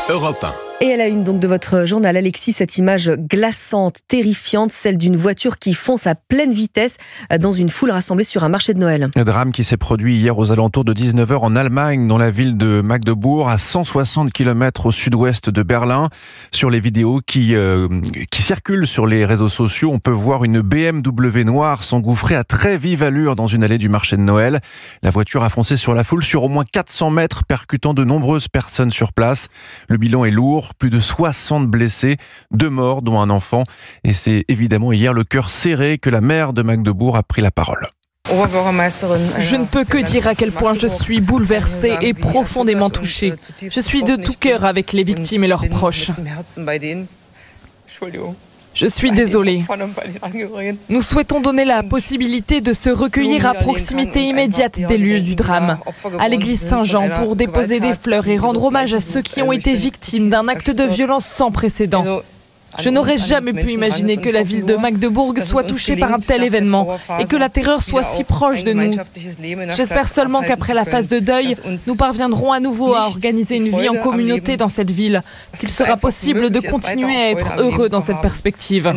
Europe 1. Et à la une donc de votre journal, Alexis, cette image glaçante, terrifiante, celle d'une voiture qui fonce à pleine vitesse dans une foule rassemblée sur un marché de Noël. Le drame qui s'est produit hier aux alentours de 19h en Allemagne, dans la ville de Magdebourg, à 160 km au sud-ouest de Berlin. Sur les vidéos qui circulent sur les réseaux sociaux, on peut voir une BMW noire s'engouffrer à très vive allure dans une allée du marché de Noël. La voiture a foncé sur la foule sur au moins 400 mètres, percutant de nombreuses personnes sur place. Le bilan est lourd. Plus de 60 blessés, 2 morts dont un enfant. Et c'est évidemment hier le cœur serré que la maire de Magdebourg a pris la parole. Je ne peux que dire à quel point je suis bouleversée et profondément touchée. Je suis de tout cœur avec les victimes et leurs proches. Je suis désolée. Nous souhaitons donner la possibilité de se recueillir à proximité immédiate des lieux du drame, à l'église Saint-Jean, pour déposer des fleurs et rendre hommage à ceux qui ont été victimes d'un acte de violence sans précédent. Je n'aurais jamais pu imaginer que la ville de Magdebourg soit touchée par un tel événement et que la terreur soit si proche de nous. J'espère seulement qu'après la phase de deuil, nous parviendrons à nouveau à organiser une vie en communauté dans cette ville, qu'il sera possible de continuer à être heureux dans cette perspective.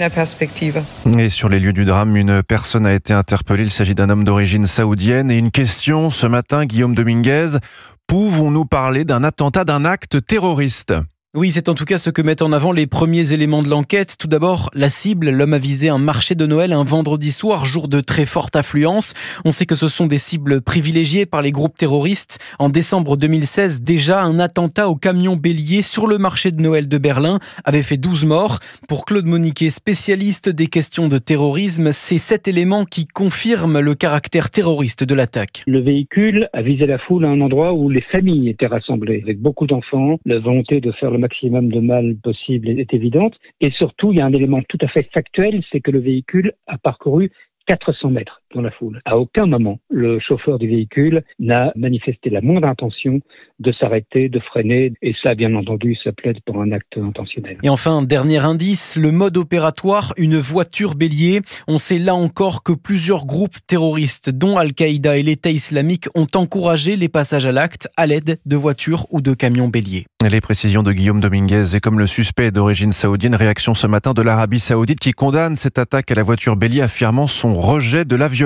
Et sur les lieux du drame, une personne a été interpellée. Il s'agit d'un homme d'origine saoudienne. Et une question ce matin, Guillaume Dominguez. Pouvons-nous parler d'un attentat, d'un acte terroriste ? Oui, c'est en tout cas ce que mettent en avant les premiers éléments de l'enquête. Tout d'abord, la cible, l'homme a visé un marché de Noël un vendredi soir, jour de très forte affluence. On sait que ce sont des cibles privilégiées par les groupes terroristes. En décembre 2016, déjà, un attentat au camion bélier sur le marché de Noël de Berlin avait fait 12 morts. Pour Claude Moniquet, spécialiste des questions de terrorisme, c'est cet élément qui confirme le caractère terroriste de l'attaque. Le véhicule a visé la foule à un endroit où les familles étaient rassemblées, avec beaucoup d'enfants. La volonté de faire le maximum de mal possible est évidente. Et surtout, il y a un élément tout à fait factuel, c'est que le véhicule a parcouru 400 mètres dans la foule. À aucun moment, le chauffeur du véhicule n'a manifesté la moindre intention de s'arrêter, de freiner. Et ça, bien entendu, ça plaide pour un acte intentionnel. Et enfin, dernier indice, le mode opératoire, une voiture bélier. On sait là encore que plusieurs groupes terroristes, dont Al-Qaïda et l'État islamique, ont encouragé les passages à l'acte à l'aide de voitures ou de camions béliers. Les précisions de Guillaume Dominguez. Et comme le suspect est d'origine saoudienne, réaction ce matin de l'Arabie Saoudite qui condamne cette attaque à la voiture bélier, affirmant son rejet de la violence.